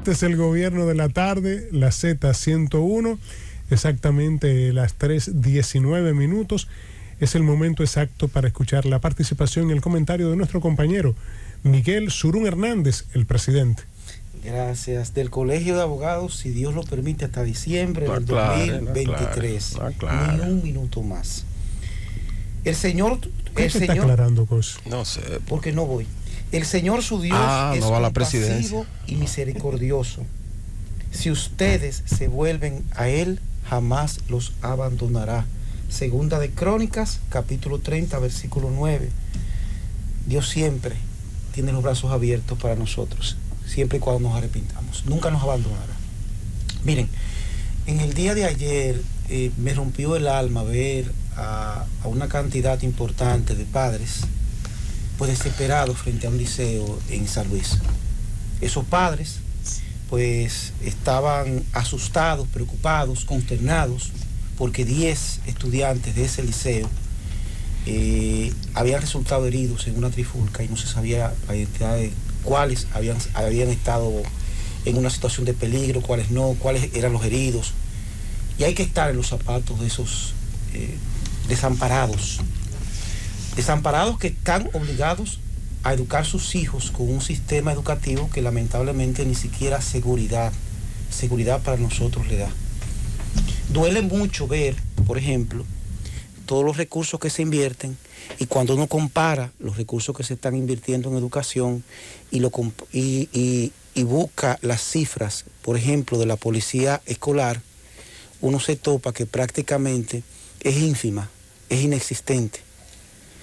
Este es el gobierno de la tarde, la Z101, exactamente las 3:19 minutos. Es el momento exacto para escuchar la participación y el comentario de nuestro compañero Miguel Surún Hernández, el presidente. Gracias. Del Colegio de Abogados, si Dios lo permite, hasta diciembre del 2023. Ni un minuto más. El Señor... ¿Qué te está aclarando cosas? No sé. Porque no voy. El Señor su Dios es no va a la compasivo presidencia y misericordioso. Si ustedes se vuelven a Él, jamás los abandonará. Segunda de Crónicas, capítulo 30, versículo 9. Dios siempre tiene los brazos abiertos para nosotros, siempre y cuando nos arrepintamos. Nunca nos abandonará. Miren, en el día de ayer me rompió el alma ver a una cantidad importante de padres pues desesperados frente a un liceo en San Luis. Esos padres pues estaban asustados, preocupados, consternados, porque 10 estudiantes de ese liceo habían resultado heridos en una trifulca y no se sabía la identidad de cuáles habían estado en una situación de peligro, cuáles no, cuáles eran los heridos. Y hay que estar en los zapatos de esos desamparados que están obligados a educar sus hijos con un sistema educativo que lamentablemente ni siquiera seguridad para nosotros le da. Duele mucho ver, por ejemplo, todos los recursos que se invierten, y cuando uno compara los recursos que se están invirtiendo en educación y busca las cifras, por ejemplo, de la policía escolar, uno se topa que prácticamente es ínfima, es inexistente.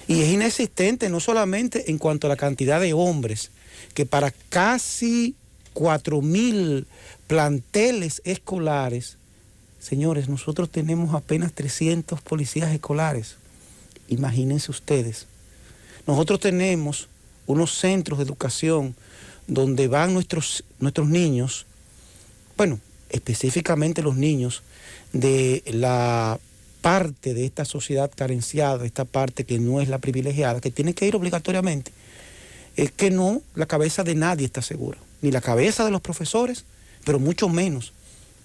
Y es inexistente no solamente en cuanto a la cantidad de hombres, que para casi 4.000 planteles escolares, señores, nosotros tenemos apenas 300 policías escolares. Imagínense ustedes. Nosotros tenemos unos centros de educación donde van nuestros niños, bueno, específicamente los niños de la parte de esta sociedad carenciada, esta parte que no es la privilegiada, que tiene que ir obligatoriamente. Es que no, la cabeza de nadie está segura, ni la cabeza de los profesores, pero mucho menos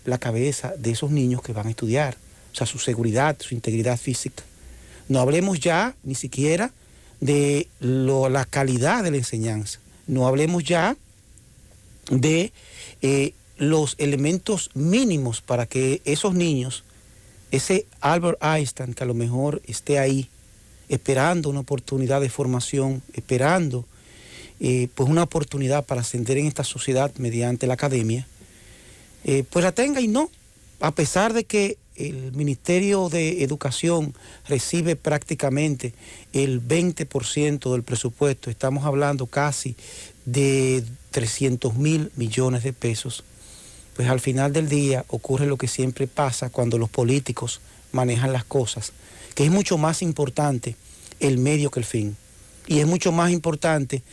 la cabeza de esos niños que van a estudiar, o sea, su seguridad, su integridad física. No hablemos ya ni siquiera de la calidad de la enseñanza, no hablemos ya de los elementos mínimos para que esos niños, ese Albert Einstein que a lo mejor esté ahí esperando una oportunidad de formación, esperando pues una oportunidad para ascender en esta sociedad mediante la academia, pues la tenga. Y no, a pesar de que el Ministerio de Educación recibe prácticamente el 20% del presupuesto, estamos hablando casi de 300.000 millones de pesos, pues al final del día ocurre lo que siempre pasa cuando los políticos manejan las cosas, que es mucho más importante el medio que el fin. Y es mucho más importante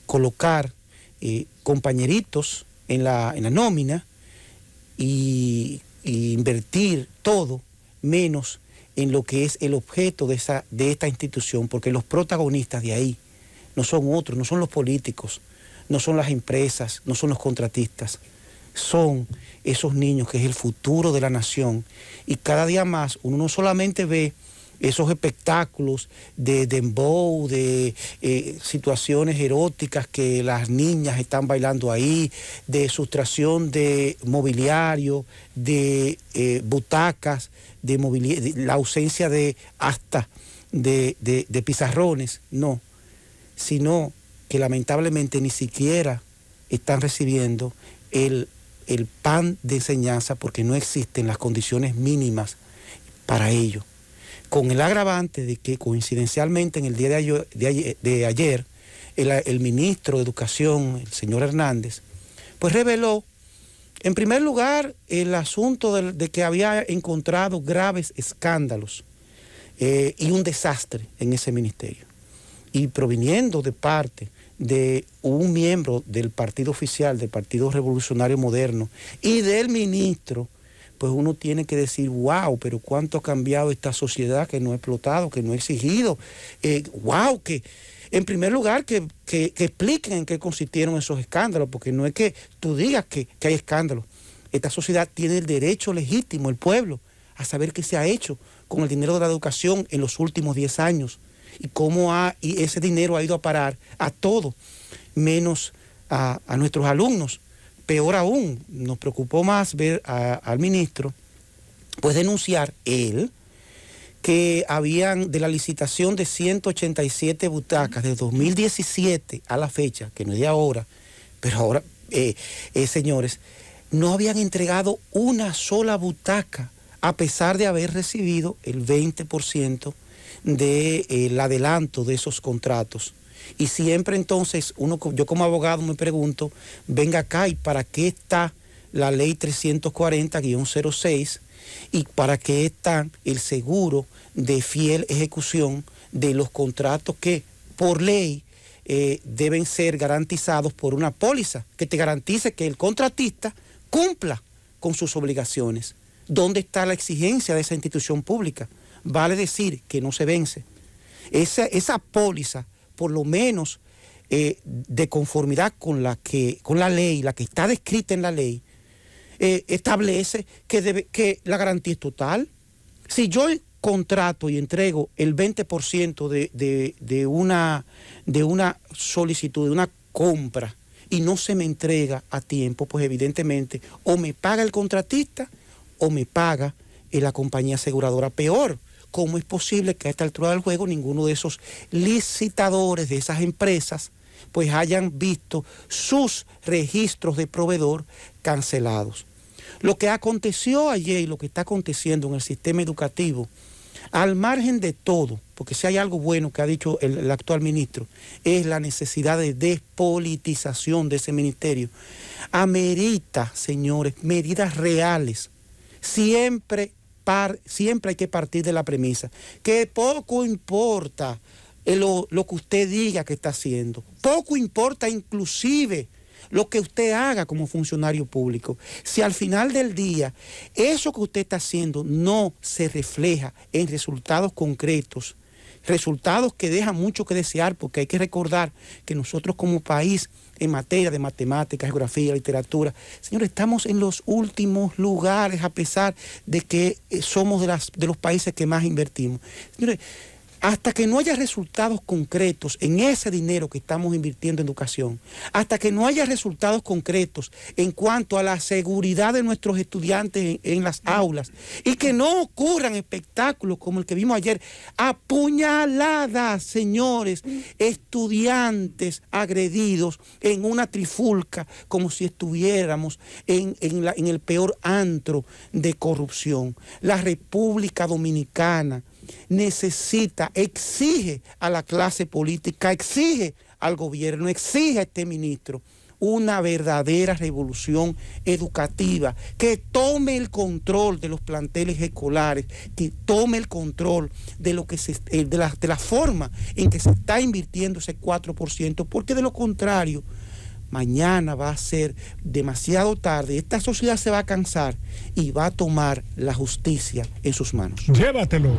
colocar compañeritos en la nómina y invertir todo menos en lo que es el objeto de esta institución, porque los protagonistas de ahí no son otros, no son los políticos, no son las empresas, no son los contratistas, son esos niños que es el futuro de la nación. Y cada día más uno no solamente ve esos espectáculos de dembow, de situaciones eróticas que las niñas están bailando ahí, de sustracción de mobiliario, de butacas, de la ausencia de pizarrones, no, sino que lamentablemente ni siquiera están recibiendo el pan de enseñanza porque no existen las condiciones mínimas para ello. Con el agravante de que coincidencialmente en el día de ayer el ministro de Educación, el señor Hernández, pues reveló, en primer lugar, el asunto de que había encontrado graves escándalos y un desastre en ese ministerio. Y proviniendo de parte de un miembro del partido oficial, del Partido Revolucionario Moderno y del ministro, pues uno tiene que decir, wow, pero cuánto ha cambiado esta sociedad que no ha explotado, que no ha exigido, wow, que en primer lugar, que expliquen en qué consistieron esos escándalos, porque no es que tú digas que hay escándalos. Esta sociedad tiene el derecho legítimo, el pueblo, a saber qué se ha hecho con el dinero de la educación en los últimos 10 años y cómo y ese dinero ha ido a parar a todo, menos a nuestros alumnos. Peor aún, nos preocupó más ver al ministro pues denunciar él que habían de la licitación de 187 butacas de 2017 a la fecha, que no es de ahora, pero ahora, señores, no habían entregado una sola butaca, a pesar de haber recibido el 20% del adelanto de esos contratos. Y siempre entonces, yo como abogado me pregunto, venga acá, ¿y para qué está la ley 340-06? ¿Y para qué está el seguro de fiel ejecución de los contratos que por ley deben ser garantizados por una póliza que te garantice que el contratista cumpla con sus obligaciones? ¿Dónde está la exigencia de esa institución pública? Vale decir que no se vence. Esa póliza, por lo menos de conformidad con la ley, la que está descrita en la ley, establece que la garantía es total. Si yo contrato y entrego el 20% de una solicitud, de una compra, y no se me entrega a tiempo, pues evidentemente o me paga el contratista o me paga la compañía aseguradora. Peor, ¿cómo es posible que a esta altura del juego ninguno de esos licitadores de esas empresas pues hayan visto sus registros de proveedor cancelados? Lo que aconteció ayer y lo que está aconteciendo en el sistema educativo, al margen de todo, porque si hay algo bueno que ha dicho el actual ministro, es la necesidad de despolitización de ese ministerio, amerita, señores, medidas reales. Siempre hay que partir de la premisa que poco importa lo que usted diga que está haciendo, poco importa inclusive lo que usted haga como funcionario público. Si al final del día eso que usted está haciendo no se refleja en resultados concretos, resultados que dejan mucho que desear, porque hay que recordar que nosotros como país en materia de matemáticas, geografía, literatura, señores, estamos en los últimos lugares a pesar de que somos de los países que más invertimos. Señores, hasta que no haya resultados concretos en ese dinero que estamos invirtiendo en educación, hasta que no haya resultados concretos en cuanto a la seguridad de nuestros estudiantes en las aulas, y que no ocurran espectáculos como el que vimos ayer, apuñaladas, señores, estudiantes agredidos en una trifulca, como si estuviéramos en el peor antro de corrupción. La República Dominicana exige a la clase política, exige al gobierno, exige a este ministro una verdadera revolución educativa, que tome el control de los planteles escolares, que tome el control de lo que de la forma en que se está invirtiendo ese 4%, porque de lo contrario, mañana va a ser demasiado tarde, esta sociedad se va a cansar y va a tomar la justicia en sus manos. Llévatelo.